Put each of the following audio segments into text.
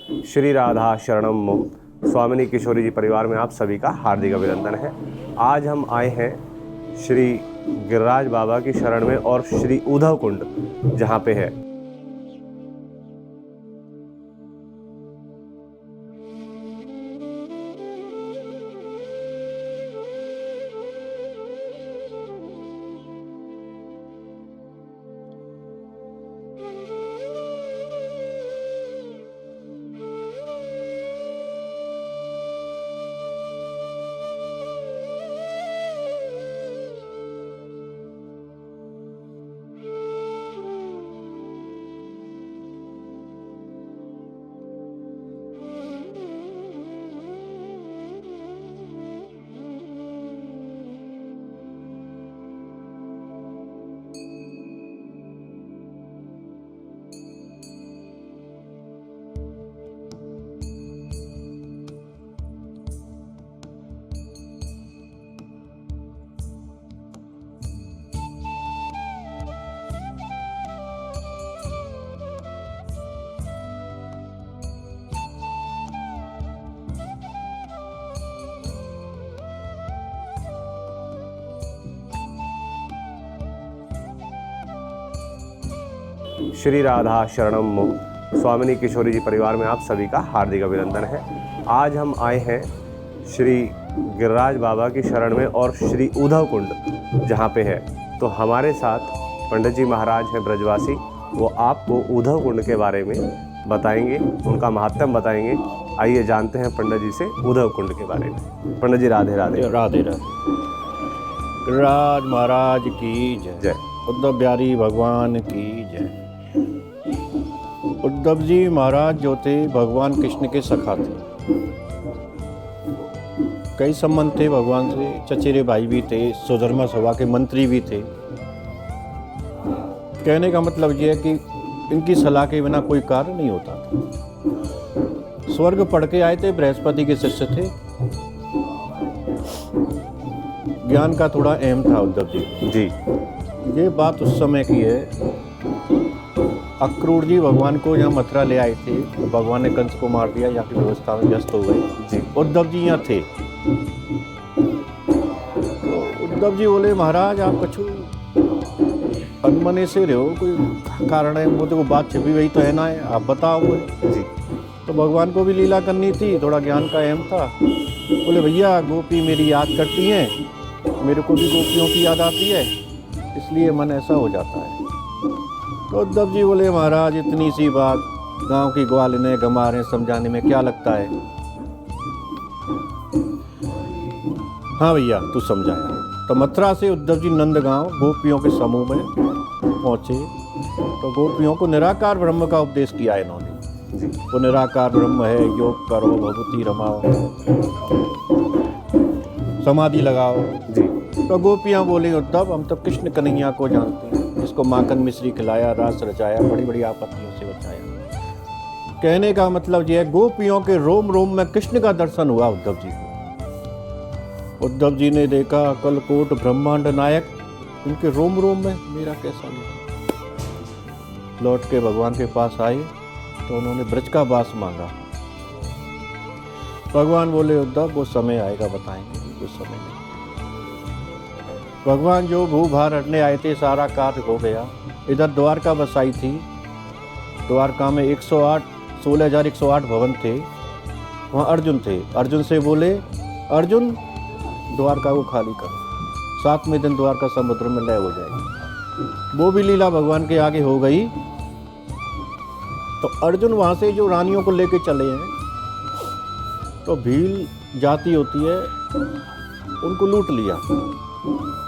श्री राधा शरणम मम। स्वामिनी किशोरी जी परिवार में आप सभी का हार्दिक अभिनंदन है। आज हम आए हैं श्री गिरिराज बाबा की शरण में और श्री उद्धव कुंड जहाँ पे है। श्री राधा शरणम मम। स्वामिनी किशोरी जी परिवार में आप सभी का हार्दिक अभिनंदन है। आज हम आए हैं श्री गिरिराज बाबा की शरण में और श्री उद्धव कुंड जहाँ पे है। तो हमारे साथ पंडित जी महाराज हैं ब्रजवासी, वो आपको उद्धव कुंड के बारे में बताएंगे, उनका महात्म्य बताएंगे। आइए जानते हैं पंडित जी से उद्धव कुंड के बारे में। पंडित जी राधे राधे। राधे राधे। गिरिराज महाराज की जय। जय। उद्धव बिहारी भगवान की जय। उद्धव जी महाराज जो थे भगवान कृष्ण के सखा थे। कई संबंध थे भगवान से, चचेरे भाई भी थे, सुधर्मा सभा के मंत्री भी थे। कहने का मतलब यह है कि इनकी सलाह के बिना कोई कार्य नहीं होता था। स्वर्ग पढ़ के आए थे, बृहस्पति के शिष्य थे। ज्ञान का थोड़ा अहम था उद्धव जी। ये बात उस समय की है। अक्रूर जी भगवान को यहाँ मथुरा ले आए थे, तो भगवान ने कंस को मार दिया, यहाँ की व्यवस्था में व्यस्त हो गए जी। उद्धव जी यहाँ थे, तो उद्धव जी बोले महाराज आप कछु अनमने से रहो, कोई कारण है? वो देखो बात छिपी हुई तो है ना, है आप बताओ मुझे जी। तो भगवान को भी लीला करनी थी, थोड़ा ज्ञान का अहम था। बोले भैया गोपी मेरी याद करती हैं, मेरे को भी गोपियों की याद आती है, इसलिए मन ऐसा हो जाता है। तो उद्धव जी बोले महाराज इतनी सी बात गांव की ग्वालिने गंवारें समझाने में क्या लगता है? हाँ भैया तू समझाया। तो मथुरा से उद्धव जी नंदगांव गोपियों के समूह में पहुंचे, तो गोपियों को निराकार ब्रह्म का उपदेश किया इन्होंने जी। वो निराकार ब्रह्म है, योग करो, भगवती रमाओ, समाधि लगाओ जी। तो गोपियाँ बोली उद्धव हम तो कृष्ण कन्हैया को जानते हैं, जिसको माखन मिश्री खिलाया, रास रचाया, बड़ी बड़ी आपत्तियों से बचाया। कहने का मतलब यह है गोपियों के रोम रोम में कृष्ण का दर्शन हुआ उद्धव जी को। उद्धव जी ने देखा कलकोट ब्रह्मांड नायक उनके रोम रोम में, मेरा कैसा नहीं। लौट के भगवान के पास आए तो उन्होंने ब्रज का वास मांगा। भगवान बोले उद्धव वो समय आएगा बताएंगे, वो समय नहीं। भगवान जो भूभार हटने आए थे सारा कार्य हो गया। इधर द्वारका बसाई थी, द्वारका में 16,108 भवन थे। वहाँ अर्जुन थे, अर्जुन से बोले अर्जुन द्वारका को खाली करो, 7वें दिन द्वारका समुद्र में लय हो जाएगी। वो भी लीला भगवान के आगे हो गई। तो अर्जुन वहाँ से जो रानियों को लेके चले हैं, तो भील जाति होती है, उनको लूट लिया।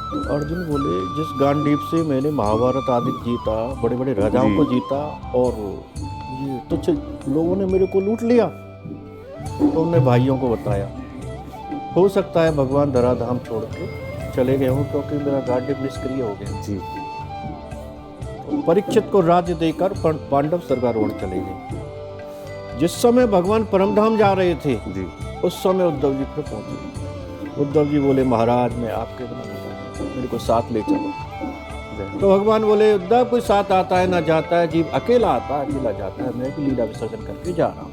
तो अर्जुन बोले जिस गांडीव से मैंने महाभारत आदि जीता, बड़े बड़े राजाओं को जीता, और ये तुच्छ लोगों ने मेरे को लूट लिया। तो उन्होंने भाइयों को बताया। हो सकता है भगवान धराधाम छोड़ के चले गए हों, क्योंकि मेरा गांडीव निष्क्रिय हो गया जी। तो परीक्षित को राज्य देकर पांडव स्वर्गारोहण चले गए। जिस समय भगवान परमधाम जा रहे थे जी, उस समय उद्धव जी फिर पहुंचे। उद्धव जी बोले महाराज मैं आपके बिना नहीं जाऊंगा, मेरे को साथ ले चलो। तो भगवान बोले उद्धव कोई साथ आता है ना जाता है, जीव अकेला आता है अकेला जाता है, मैं भी लीला विसर्जन करके जा रहा हूँ।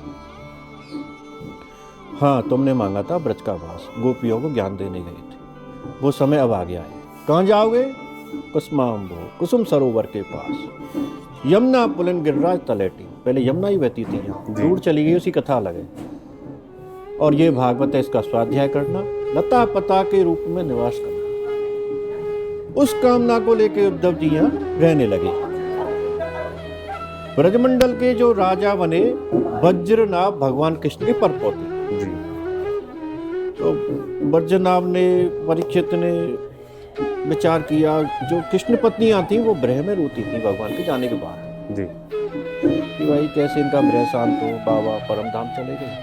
हाँ तुमने मांगा था ब्रज का वास, गोपियों को ज्ञान देने गए थे, वो समय अब आ गया है। कहाँ जाओगे? कुसुमाम्बो, कुसुम सरोवर के पास, यमुना पुलन गिरिराज तलेटी। पहले यमुना ही बहती थी यहाँ, दूर चली गई, उसी कथा लगे। और ये भागवत है, इसका स्वाध्याय करना, लता पता के रूप में निवास करना। उस कामना को लेकर उद्धव जी यहाँ रहने लगे। ब्रजमंडल के जो राजा बने वज्रनाभ भगवान कृष्ण के परपोते जी। तो वज्रनाभ ने, परीक्षित ने विचार किया, जो कृष्ण पत्नियां थी वो ब्रह में रोती थी भगवान के जाने के बाद जी, कि भाई कैसे इनका ब्रह शांत हो, बाबा परम धाम चले गए।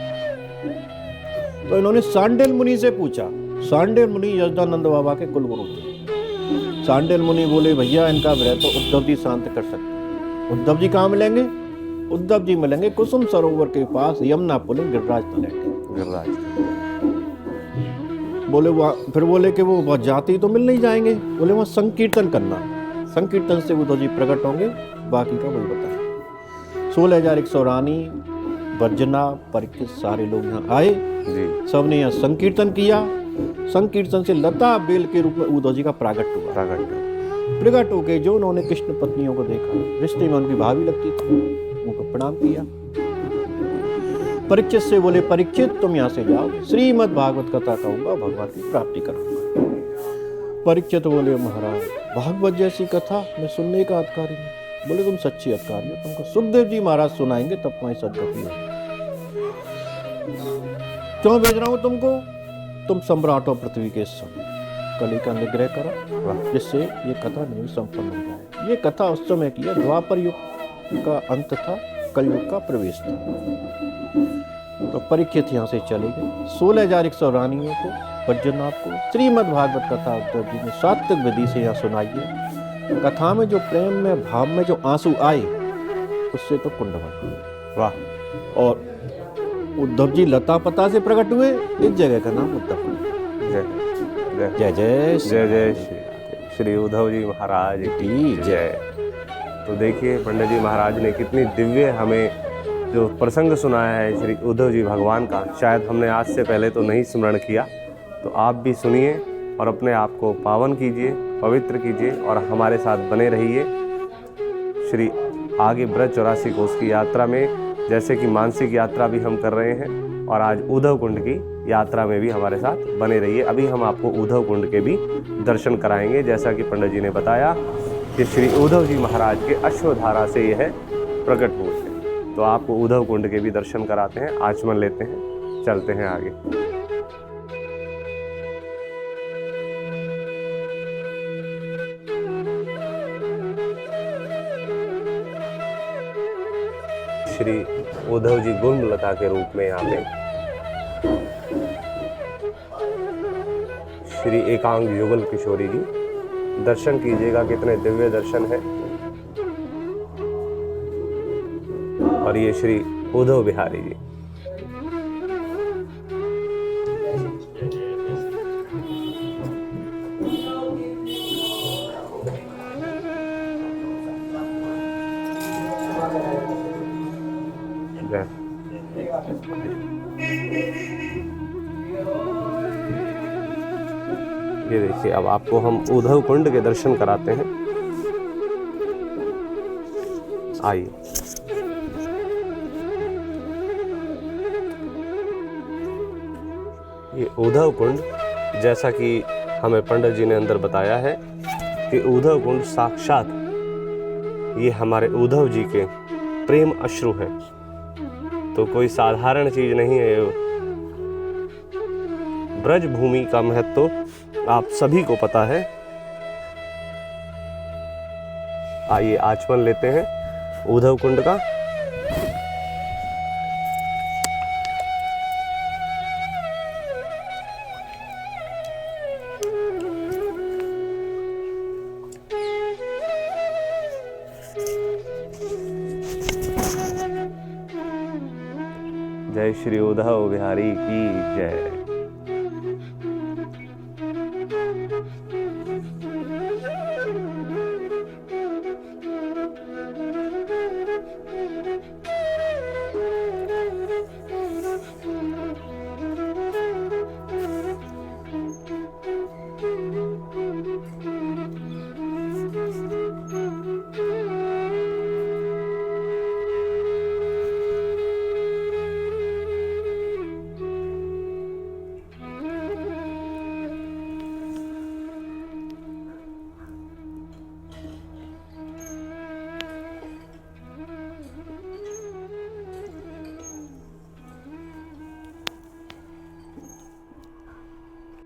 तो इन्होंने सांडिल मुनि से पूछा। सांडिल मुनि यजदानंद बाबा के कुलगुरु थे। सांडिल मुनि बोले भैया इनका ब्रह तो उद्धव जी शांत कर सकते। उद्धव जी कहाँ मिलेंगे? उद्धव जी मिलेंगे कुसुम सरोवर के पास, यमुना पुलिन गिरिराज तलेटी। गिरिराज। बोले वहाँ, फिर बोले कि वो जाति तो मिल नहीं जाएंगे, बोले वहाँ संकीर्तन करना, संकीर्तन से उद्धव जी प्रकट होंगे, बाकी का वही बताए। 16,100 रानी, वर्जना, परीक्षित सारे लोग यहाँ आए जी। सबने यहाँ संकीर्तन किया। संकीर्तन से लता बेल के रूप में उद्धव जी का प्रकट हुआ। प्रकट होके जो उन्होंने कृष्ण पत्नियों को देखा, रिश्ते में उनकी भाभी लगती थी, उनको प्रणाम किया। परीक्षित से बोले परीक्षित तुम यहाँ से जाओ, श्रीमद् भागवत कथा कहूंगा, भगवान की प्राप्ति कराऊंगा। परीक्षित बोले महाराज भागवत जैसी कथा मैं सुनने का अधिकारी हूँ। बोले तुम सच्ची अधिकारी हो, तुमको सुखदेव जी महाराज सुनाएंगे तब तुम्हारी सदगति होगी। क्यों भेज रहा हूँ तुमको? तुम सम्राट हो पृथ्वी के सब, कली का निग्रह करो जिससे ये कथा नहीं संपन्न हो जाए। ये कथा उस समय की है, द्वापर युग का अंत था, कलयुग का प्रवेश था। तो परीक्षित यहाँ से चले गए। 16,100 रानियों को, वज्रनाभ को श्रीमद् भागवत कथा उद्धव जी ने सात्विक विधि से यहाँ सुनाई है। कथा में जो प्रेम में, भाव में जो आंसू आए, उससे तो कुंड बना। वाह। और उद्धव जी लता पता से प्रकट हुए, इस जगह का नाम उद्धव। जय जय जय जय श्री उद्धव जी महाराज की जय। तो देखिए पंडित जी महाराज ने कितनी दिव्य हमें जो प्रसंग सुनाया है श्री उद्धव जी भगवान का, शायद हमने आज से पहले तो नहीं स्मरण किया। तो आप भी सुनिए और अपने आप को पावन कीजिए, पवित्र कीजिए और हमारे साथ बने रहिए श्री आगे ब्रज 84 कोस की यात्रा में। जैसे कि मानसिक यात्रा भी हम कर रहे हैं और आज उद्धव कुंड की यात्रा में भी हमारे साथ बने रहिए। अभी हम आपको उद्धव कुंड के भी दर्शन कराएंगे, जैसा कि पंडित जी ने बताया कि श्री उद्धव जी महाराज के अश्वधारा से यह प्रकट हुए थे। तो आपको उद्धव कुंड के भी दर्शन कराते हैं, आचमन लेते हैं, चलते हैं आगे। श्री उद्धव जी गुणलता के रूप में यहाँ पे श्री एकांग युगल किशोरी जी, दर्शन कीजिएगा, कितने दिव्य दर्शन है। और ये श्री उद्धव बिहारी जी। ये देखिए, अब आपको हम उद्धव कुंड के दर्शन कराते हैं। आइए। ये उद्धव कुंड, जैसा कि हमें पंडित जी ने अंदर बताया है कि उद्धव कुंड साक्षात ये हमारे उद्धव जी के प्रेम अश्रु है। तो कोई साधारण चीज नहीं है। ब्रज भूमि का महत्व तो आप सभी को पता है। आइए आचमन लेते हैं उद्धव कुंड का। जय श्री उद्धव बिहारी की जय।